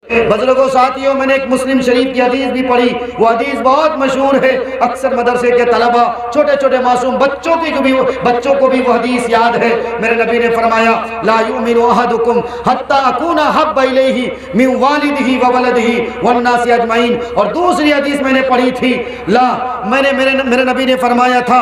بزرگوں ساتھیوں، میں نے ایک مسلم شریف کی حدیث بھی پڑھی، وہ حدیث بہت مشہور ہے، اکثر مدرسے کے طلبہ، چھوٹے چھوٹے معصوم بچوں کو بھی وہ حدیث یاد ہے۔ میرے نبی نے فرمایا لا یؤمن احدکم حتی اکون احب الیہ من والدہ وولدہ والناس اجمعین۔ اور دوسری حدیث میں نے پڑھی تھی، میرے نبی نے فرمایا تھا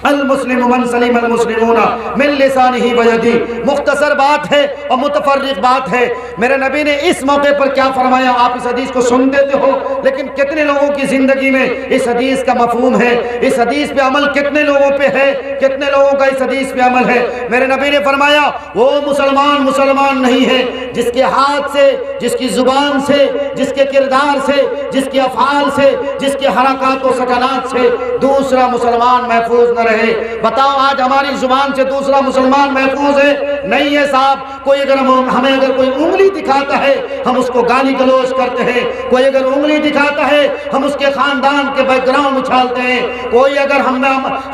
المسلم من سلم المسلمون من لسانہ ویدہ۔ مختصر بات ہے اور متفرق بات ہے۔ میرے نبی نے اس موقع پر کیا فرمایا، آپ اس حدیث کو سن دیتے ہو، لیکن کتنے لوگوں کی زندگی میں اس حدیث کا مفہوم ہے، اس حدیث پہ عمل کتنے لوگوں پہ ہے، کتنے لوگوں کا اس حدیث پہ عمل ہے؟ میرے نبی نے فرمایا وہ مسلمان نہیں ہے جس کے ہاتھ سے، جس کی زبان سے، جس کے کردار سے، جس کے افعال سے، جس کے حرکات و سکنات سے دوسرا مسلمان محفوظ نہ رہے۔ بتاؤ آج ہماری زبان سے دوسرا مسلمان محفوظ ہے؟ نہیں ہے صاحب۔ کوئی اگر ہمیں کوئی انگلی دکھاتا ہے ہم اس کو گالی گلوچ کرتے ہیں، کوئی اگر انگلی دکھاتا ہے ہم اس کے خاندان کے بیک گراؤنڈ اچھالتے ہیں، کوئی اگر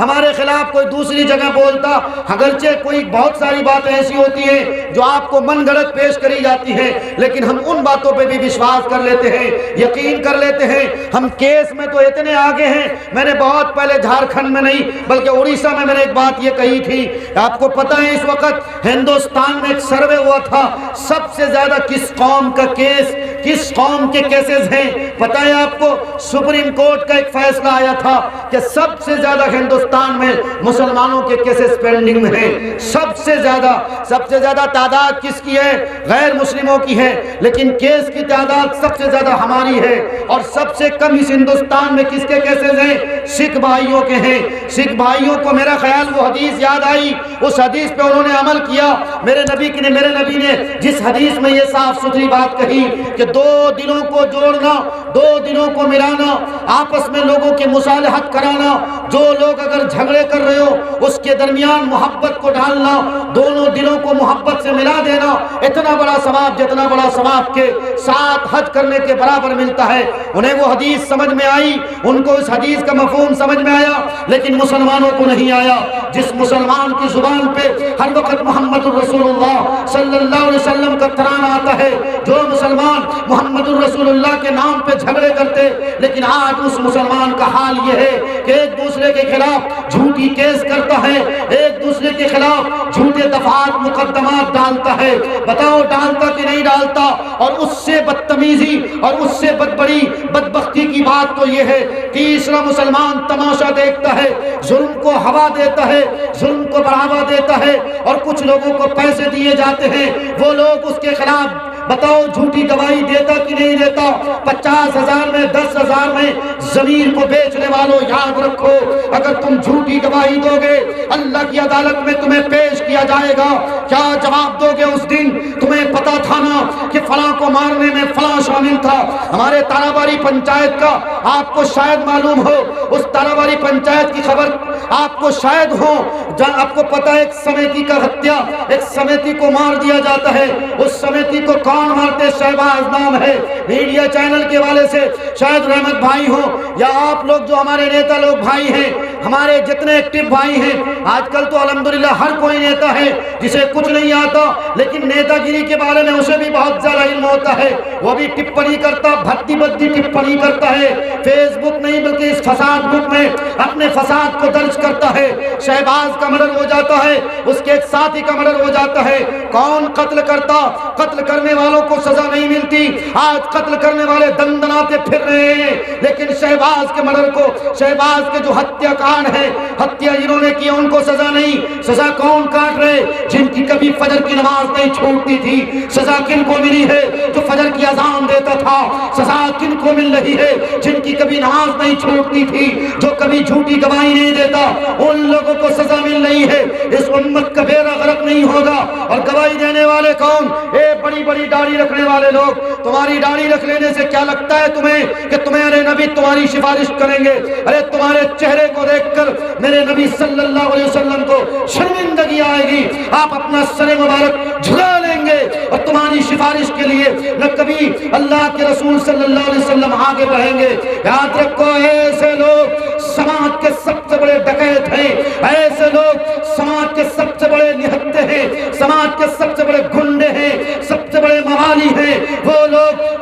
ہمارے خلاف کوئی دوسری جگہ بولتا، اگرچہ کوئی بہت ساری باتیں ایسی ہوتی ہیں جو آپ کو من گھڑت پیش کری جاتی ہے، لیکن ہم ان باتوں پہ بھی وشواس کر لیتے ہیں، یقین کر لیتے ہیں۔ ہم کیس میں تو اتنے آگے ہیں، میں نے بہت پہلے جھارکھنڈ میں نہیں بلکہ اڑیسہ میں نے ایک بات یہ کہی تھی، آپ کو پتہ ہے اس وقت ہندوستان میں ایک سروے ہوا تھا، سب سے زیادہ کس قوم کے کیسز ہیں پتہ ہے آپ کو؟ سپریم کورٹ کا ایک فیصلہ آیا تھا کہ سب سے زیادہ ہندوستان میں مسلمانوں کے کیسز پینڈنگ میں ہیں، سب سے زیادہ تعداد کس کی ہے؟ غیر مسلموں کی ہے، لیکن کیس کی تعداد سب سے زیادہ ہماری ہے، اور سب سے کم اس ہندوستان میں کس کے کیسز ہیں؟ سکھ بھائیوں کے ہیں۔ سکھ بھائیوں کو میرا خیال وہ حدیث یاد آئی، اس حدیث پہ انہوں نے عمل کیا۔ میرے نبی نے جس حدیث میں یہ صاف ستھری بات کہی کہ دو دلوں کو جوڑنا، دو دلوں کو ملانا، آپس میں لوگوں کی مصالحت کرانا، جو لوگ اگر جھگڑے کر رہے ہو اس کے درمیان محبت کو ڈالنا، دونوں دلوں کو محبت سے ملا دینا، اتنا بڑا ثواب جتنا بڑا ثواب کے 7 حج کرنے کے برابر ملتا ہے۔ انہیں وہ حدیث سمجھ میں آئی، ان کو اس حدیث کا مفہوم سمجھ میں آیا، لیکن مسلمانوں کو نہیں آیا۔ جس مسلمان کی زبان پہ ہر وقت محمد الرسول اللہ صلی اللہ علیہ وسلم کا ترانہ آتا ہے، جو مسلمان محمد الرسول اللہ کے نام پہ جھگڑے کرتے، لیکن آج اس مسلمان کا حال یہ ہے کہ ایک دوسرے کے خلاف جھوٹی کیس کرتا ہے، ایک دوسرے کے خلاف جھوٹے دفعات مقدمات ڈالتا ہے۔ بتاؤ ڈالتا کہ نہیں ڈالتا؟ اور اس سے بدتمیزی اور اس سے بڑی بدبختی کی بات تو یہ ہے، تیسرا مسلمان تماشا دیکھتا ہے، ظلم کو ہوا دیتا ہے، ظلم کو بڑھاوا دیتا ہے، اور کچھ لوگوں کو پیسے دیے جاتے ہیں، وہ لوگ اس کے خلاف بتاؤ جھوٹی گواہی دیتا کہ نہیں دیتا؟ 50,000 میں 10,000 میں ضمیر کو بیچنے والوں یاد رکھو، اگر تم جھوٹی گواہی دو گے اللہ کی عدالت میں تمہیں پیش کیا جائے گا، کیا جواب دو گے اس دن؟ تمہیں پتا تھا نا کہ فلاں کو مارنے میں فلاں شامل تھا۔ ہمارے تاراباری پنچایت کا آپ کو شاید معلوم ہو، اس تاراباری پنچایت کی خبر آپ کو شاید ہو، جہاں آپ کو پتا ہے ایک سمیتی کا ہتیا، ایک سمیتی کو مار دیا جاتا ہے۔ اس سمیتی کو کون مارتے؟ شہباز نام ہے۔ میڈیا چینل کے والے سے شاید رحمت بھائی ہو، یا آپ لوگ جو ہمارے نیتا لوگ بھائی ہیں، ہمارے جتنے ایکٹیو بھائی ہیں، آج کل تو الحمدللہ ہر کوئی نیتا ہے جسے کچھ نہیں آتا، لیکن نیتا گیری کے بارے میں اسے بھی بہت زیادہ علم ہوتا ہے، وہ بھی ٹپڑی کرتا، بھدی بدی ٹپڑی کرتا ہے، فیس بک نہیں بلکہ اس فساد بک میں اپنے فساد کو درج کرتا ہے۔ شہباز کا مرڈر ہو جاتا ہے، اس کے ایک ساتھی کا مرڈر ہو جاتا ہے، کون قتل کرتا؟ قتل کرنے والوں کو سزا نہیں ملتی، آج قتل کرنے والے دندناتے پھر رہے ہیں، لیکن شہباز کے مرڈر کو، شہباز کے جو ہتیا کانڈ ہے، ہتیا جنہوں نے کی ان کو سزا نہیں۔ سزا کون کاٹ رہے؟ جن کی کبھی فجر کی نماز نہیں چھوٹتی تھی۔ سزا کن کو ملی ہے؟ جو فجر کی اذان دیتا تھا۔ سزا کن کو مل رہی ہے؟ جن کی کبھی نماز نہیں چھوٹتی تھی، جو کبھی جھوٹی گواہی نہیں دیتا، ان لوگوں کو سزا مل رہی ہے۔ اس امت کا بیڑا غرق نہیں ہوگا۔ اور گواہی دینے والے کون؟ اے بڑی بڑی داڑھی رکھنے والے لوگ، تمہاری داڑھی رکھ لینے سے کیا لگتا ہے تمہیں کہ تمہارے نبی تمہاری سفارش کریں گے؟ ارے تمہارے چہرے کو دیکھ کر میرے نبی صلی اللہ علیہ وسلم کو شرمندگی آئے گی، آپ اپنا سر مبارک جھلا لیں گے، اور تمہاری سفارش کے لیے نہ کبھی اللہ کے رسول صلی اللہ علیہ وسلم آگے بڑھیں گے۔ یاد رکھو، ایسے لوگ سماج کے سب سے بڑے ڈکیت ہیں، ایسے لوگ سماج کے سب سے بڑے نہتے ہیں، سماج کے سب سے بڑے گنڈے ہیں، سب سے بڑے موالی ہیں۔ وہ لوگ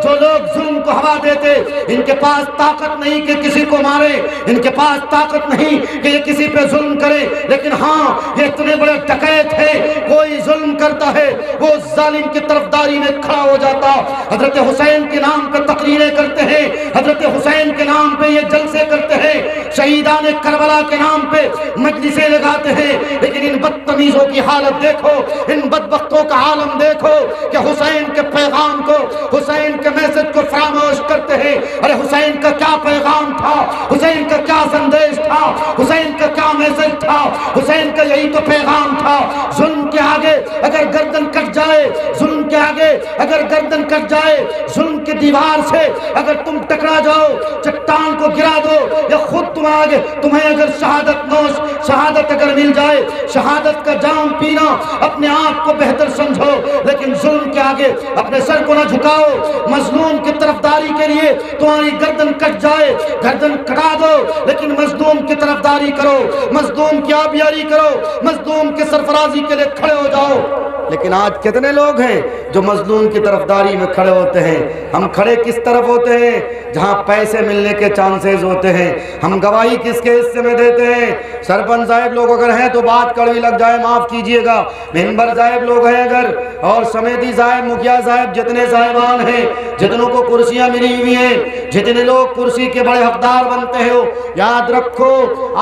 دیتے. ان کے پاس طاقت نہیں کہ کسی کو مارے, ان کے پاس طاقت نہیں کہ یہ کسی پہ ظلم کرے, لیکن ہاں یہ اتنے بڑے ڈکیت ہے, کوئی ظلم کرتا ہے وہ ظالم کی طرفداری میں کھڑا ہو جاتا. حضرت حسین کے نام پہ تقریریں کرتے ہیں, حضرت حسین کے نام پہ یہ جلسے کرتے ہیں, شہیدان کربلا کے نام پہ مجلسیں لگاتے ہیں, لیکن ان بدتمیزوں کی حالت دیکھو, ان بدبختوں کا عالم دیکھو کہ حسین کے پیغام کو, حسین کے میسج کو فراموش کرتے ہیں. ارے حسین کا کیا پیغام تھا, حسین کا کیا سندیش تھا, حسین کا کیا میسج تھا, حسین کا یہی تو پیغام تھا. ظلم کے آگے اگر گردن کٹ جائے, ظلم کے آگے اگر گردن کٹ جائے, ظلم کی دیوار سے اگر تم ٹکرا جاؤ, چٹان کو گرا دو, یا خود تمہیں اگر شہادت اگر مل جائے, شہادت کا جام پینا اپنے آپ کو بہتر سمجھو, لیکن ظلم کے آگے اپنے سر کو نہ جھکاؤ. مظلوم کی طرفداری کے لیے تمہاری گردن کٹ جائے, گردن کٹا دو, لیکن مظلوم کی طرفداری کرو, مظلوم کی آبیاری کرو, مظلوم کی سرفرازی کے لیے کھڑے ہو جاؤ. لیکن آج کتنے لوگ ہیں جو مظلوم کی طرفداری میں کھڑے ہوتے ہیں؟ ہم کھڑے کس طرف ہوتے ہیں؟ جہاں پیسے ملنے کے چانسز ہوتے ہیں. ہم گواہی کس کے حصے میں دیتے ہیں؟ سرپنچ صاحب لوگ اگر ہیں تو بات کڑوی لگ جائے معاف کیجئے گا, ممبر صاحب لوگ ہیں اگر, اور سمیتی صاحب, مکھیا صاحب, جتنے صاحبان ہیں, جتنوں کو کرسیاں ملی ہوئی ہیں, جتنے لوگ کرسی کے بڑے حقدار بنتے ہو, یاد رکھو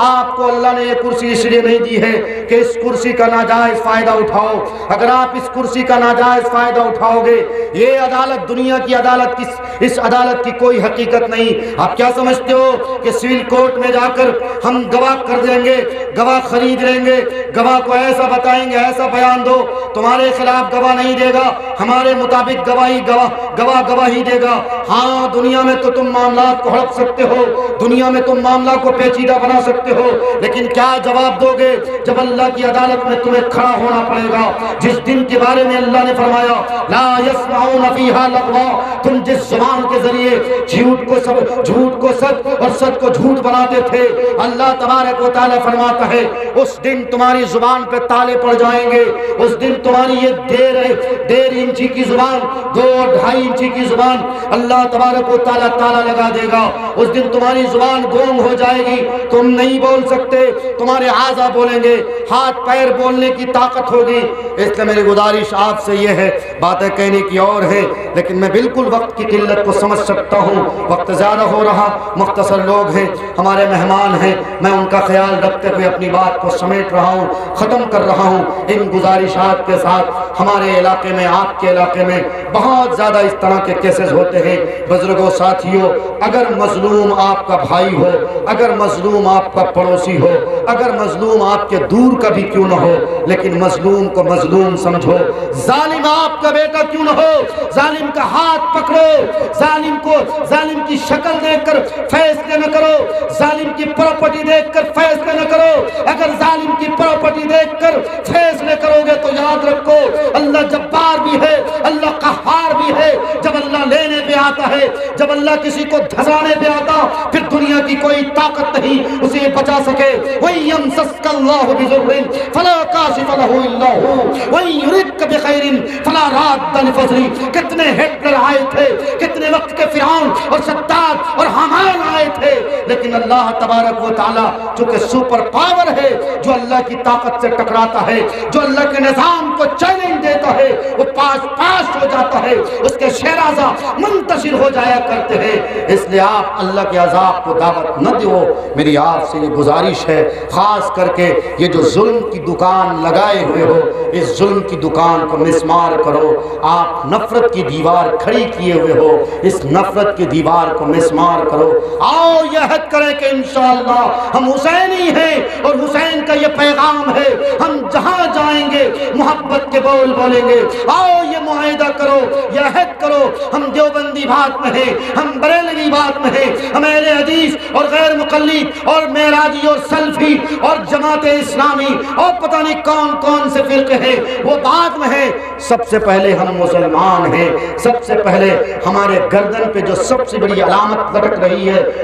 آپ کو اللہ نے یہ کرسی اس لیے نہیں دی ہے کہ اس کرسی کا ناجائز فائدہ اٹھاؤ. اگر آپ اس کرسی کا ناجائز فائدہ اٹھاؤ گے, یہ عدالت دنیا کی عدالت کی, اس عدالت کی کوئی حقیقت نہیں. آپ کیا سمجھتے ہو کہ سول کورٹ میں جا کر ہم گواہ کر دیں گے, گواہ خرید لیں گے, گواہ کو ایسا بتائیں گے, ایسا بیان دو, تمہارے خلاف گواہ نہیں دے گا, ہمارے مطابق گواہی دے گا. ہاں دنیا میں تو تم معاملات کو ہڑپ سکتے ہو, دنیا میں تم معاملہ کو پیچیدہ بنا سکتے ہو, لیکن کیا جواب دو گے جب اللہ کی عدالت میں تمہیں کھڑا ہونا پڑے گا؟ جس دن کے بارے میں اللہ نے فرمایا لا يسمعون فيها لغوا, تم جس زبان کے ذریعے جھوٹ کو سچ اور سچ کو جھوٹ بناتے تھے, اللہ تبارک و تعالی فرماتا ہے اس دن تمہاری زبان پہ تالے پڑ جائیں گے. اس دن تمہاری یہ 1.5 انچی کی زبان, 2.5 انچی کی زبان اللہ تبارک و تعالی تالا لگا دے گا. اس دن تمہاری زبان گونگ ہو جائے گی, تم نہیں بول سکتے, تمہارے اعضاء بولیں گے, ہاتھ پیر بولنے کی طاقت ہوگی. اس لیے میری گزارش آپ سے یہ ہے, باتیں کہنے کی اور ہے لیکن میں بالکل وقت کی قلت کو سمجھ سکتا ہوں, وقت زیادہ ہو رہا, مختصر لوگ ہیں, ہمارے مہمان ہیں, میں ان کا خیال رکھتے ہوئے اپنی بات کو سمیٹ رہا ہوں, ختم کر رہا ہوں. ان گزارشات کے ساتھ ہمارے علاقے میں, آپ کے علاقے میں بہت زیادہ اس طرح کے کیسز ہوتے ہیں. بزرگوں, ساتھیوں, اگر مظلوم آپ کا بھائی ہو, اگر مظلوم آپ کا پڑوسی ہو, اگر مظلوم آپ کے دور کا بھی کیوں نہ ہو, لیکن مظلوم کو مظلوم سمجھو. ظالم آپ کا بیٹا کیوں نہ ہو, ظالم کا ہاتھ پکڑو, ظالم کی شکل دیکھ کر فیصلے نہ کرو, ظالم کی پراپرٹی دیکھ کر فیصلے نہ کرو. اگر ظالم کی پراپرٹی دیکھ کر فیصلے کرو گے تو یاد رکھو اللہ جبار بھی ہے, اللہ قہار بھی ہے. جب اللہ لینے پہ آتا ہے, جب اللہ کسی کو دھسانے پہ آتا, پھر دنیا کی کوئی طاقت نہیں اسے بچا سکے. وَإِن يَمْسَسْكَ اللَّهُ بِضُرٍّ فَلَا كَاشِفَ لَهُ إِلَّا هُوَ وَإِن يُرِدْكَ بِخَيْرٍ فَلَا رَادَّ لِفَضْلِهِ. کتنے ہٹلر آئے تھے, کتنے وقت کے فرعون اور ستار اور حامان آئے تھے, لیکن اللہ تبارک و تعالی چونکہ سپر پاور ہے, جو اللہ کی طاقت سے ٹکراتا ہے, جو اللہ کے نظام کو چیلنج دیتا ہے, وہ پاس ہو جاتا ہے, اس کے شیرازہ منتشر ہو جایا کرتے ہیں. اس لیے آپ اللہ کے عذاب کو دعوت نہ دو. میری آپ سے یہ گزارش ہے, خاص کر کے یہ جو ظلم کی دکان لگائے ہوئے ہو, اس ظلم کی دکان کو مسمار کرو. آپ نفرت کی دیوار کھڑی کیے ہوئے ہو, اس نفرت کی دیوار کو مسمار کرو. آؤ یہ عہد کریں کہ انشاءاللہ ہم حسینی ہیں اور حسین کا یہ پیغام ہے, ہم جہاں جائیں گے محبت کے بول بولیں گے. آؤ یہ معاہدہ کرو, یہ عہد کرو, ہم دیوبندی بات میں ہیں, ہم بریلوی بات میں ہیں, ہم اہل حدیث اور غیر مقلد اور معراجی اور سلفی اور جماعت اسلامی اور پتہ نہیں کون کون سے فرقے ہیں, وہ بعد میں ہیں. سب سے پہلے ہم مسلمان ہیں. سب سے پہلے ہمارے گردن پہ جو سب سے بڑی علامت لٹک رہی ہے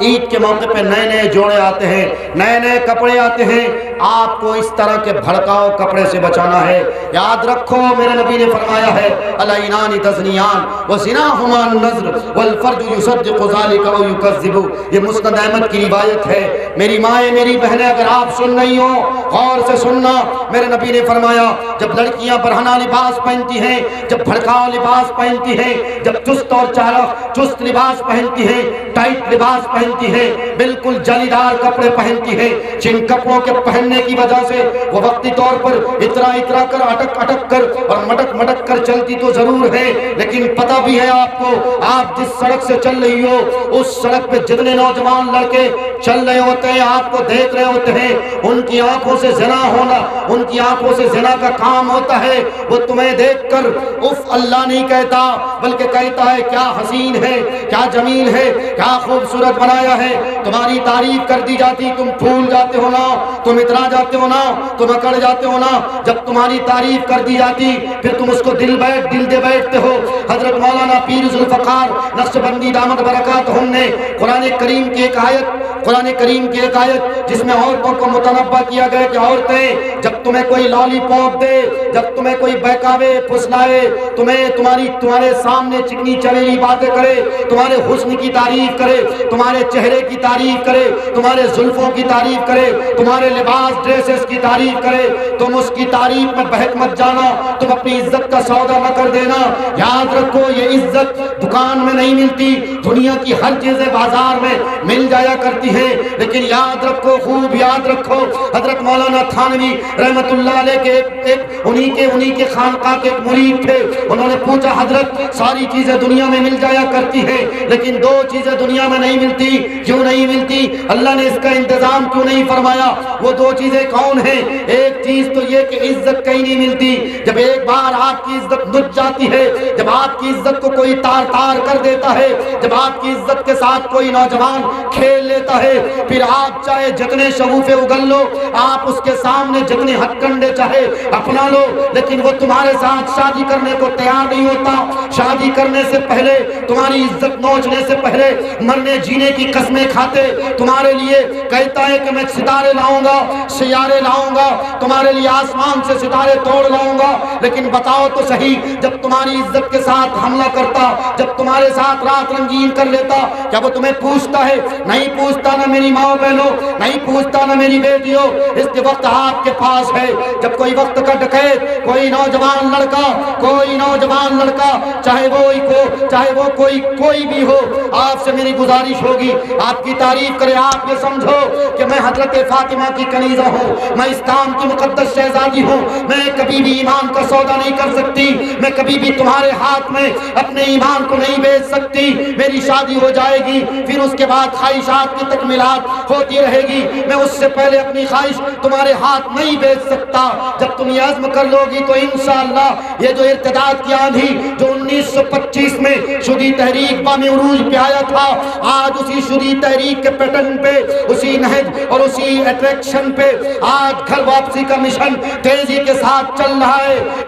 عید کے موقع پہ نئے نئے جوڑے آتے ہیں، نئے نئے کپڑے آتے ہیں، آپ کو اس طرح کے بھڑکاؤ کپڑے سے بچانا ہے۔ یاد رکھو میرے نبی نے فرمایا ہے العینان تزنیان وزناہما النظر والفرج یصدق ذلک او یکذب، یہ مسند احمد کی روایت ہے۔ میری مائیں، میری بہنیں، اگر آپ سن رہی ہو غور سے سننا، میرے نبی نے فرمایا جب لڑکیاں برہنہ لباس پہنتی ہیں، جب بھڑکاؤ لباس پہنتی ہیں، جب چست اور چست لباس پہنتی ہیں، ٹائٹ لباس پہنتی ہیں، بالکل جالیدار کپڑے پہنتی ہیں، جن کپڑوں کے پہننے کی وجہ سے وہ وقتی طور پر اترا کر اٹک کر اور مٹک کر چلتی تو ضرور ہے، لیکن پتہ بھی ہے آپ کو، آپ جس سڑک سے چل رہی ہو اس سڑک پہ جتنے نوجوان لڑکے چل رہے ہوتے ہیں، آپ کو دیکھ رہے ہوتے ہیں، ان کی آنکھوں سے زنا ہونا، ان کی آنکھوں سے زنا کا کام ہوتا ہے۔ وہ تمہیں دیکھ کر اف اللہ نہیں کہتا، بلکہ کہتا ہے کیا حسین ہے، کیا جمیل ہے، کیا خوبصورت بنایا ہے۔ تمہاری تعریف کر دی جاتی، تم پھول جاتے ہو نا، تم اترا جاتے ہو نا، تم اکڑ جاتے ہو نا۔ جب تمہاری تعریف کر دی جاتی پھر تم اس کو دل دے بیٹھتے ہو۔ حضرت مولانا پیر ذوالفقار نقشبندی دامت برکاتہم نے قرآن کریم کی ایک آیت جس میں عورتوں کو متنبہ کیا گیا کہ عورتیں جب تمہیں کوئی لالی پاپ دے، جب تمہیں کوئی بہکاوے پھسلائے، تمہارے سامنے چکنی چمیلی باتیں کرے، تمہارے حسن کی تعریف کرے، تمہارے چہرے کی تعریف کرے، تمہارے زلفوں کی تعریف کرے، تمہارے لباس ڈریسز کی تعریف کرے، تم اس کی تعریف میں بہک مت جانا، تم اپنی عزت کا سودا نہ کر دینا۔ یاد رکھو یہ عزت دکان میں نہیں ملتی، دنیا کی ہر چیزیں بازار میں مل جایا کرتی ہیں، لیکن یاد رکھو، خوب یاد رکھو، حضرت مولانا تھانوی رحمت اللہ علیہ کے انہی کے خانقاہ کے ایک مرید تھے۔ انہوں نے پوچھا حضرت ساری چیزیں دنیا میں مل جایا کرتی ہیں لیکن دو چیزیں دنیا میں نہیں ملتی، کیوں نہیں ملتی؟ اللہ نے اس کا انتظام کیوں نہیں فرمایا؟ وہ دو چیزیں کون ہیں؟ ایک چیز تو یہ کہ عزت کہیں نہیں ملتی، جب ایک بار آپ کی عزت نچ جاتی ہے، جب آپ کی عزت کو کوئی تار کر دیتا ہے، جب آپ کی عزت کے ساتھ کوئی نوجوان کھیل لیتا ہے، پھر آپ چاہے جتنے شگوفے اگل لو، آپ اس کے سامنے جتنے ہتھ کنڈے چاہے اپنا لو، لیکن وہ تمہارے ساتھ شادی کرنے کو تیار نہیں ہوتا۔ شادی کرنے سے پہلے، تمہاری عزت نوچنے سے پہلے مرنے جینے کی قسمیں کھاتے تمہارے لیے کہتا ہے کہ میں ستارے لاؤں گا، سیارے لاؤں گا، تمہارے لیے آسمان سے ستارے توڑ لاؤں گا، لیکن بتاؤ تو صحیح جب تمہاری عزت کے ساتھ حملہ کرتا، جب تمہارے ساتھ رات رنگین کر لیتا، کیا وہ تمہیں پوچھتا ہے؟ نہیں پوچھتا، نہ میری ماں بہنوں، نہیں پوچھتا، نہ میری بیٹیوں۔ اس وقت آپ کے پاس ہے، جب کوئی وقت کا ڈکیت، کوئی نوجوان لڑکا چاہے وہ کوئی بھی ہو، آپ سے میری گزارش ہوگی آپ کی تعریف کرے، آپ یہ سمجھو کہ میں حضرت فاطمہ کی کنیزہ ہوں، میں اسلام کی مقدس شہزادی ہوں، میں کبھی بھی ایمان کا سودا نہیں کر سکتی، میں کبھی بھی تمہارے ہاتھ میں اپنے ایمان کو نہیں بیچ سکتی۔ میری شادی ہو جائے گی، پھر اس کے بعد خواہشات کی تکمیلات ہوتی رہے گی، میں اس سے پہلے اپنی خواہش تمہارے ہاتھ نہیں بیچ سکتا۔ جب تم یہ عزم کر لو گی تو انشاءاللہ یہ جو ارتداد کی آندھی جو 1925 میں شدید تحریک بام عروج پہ آیا تھا، آج اسی شدید تحریک کے پیٹرن پہ، اسی نہج اور اسی اٹریکشن پہ آج گھر واپسی کا مشن تیزی کے ساتھ چل رہا ہے۔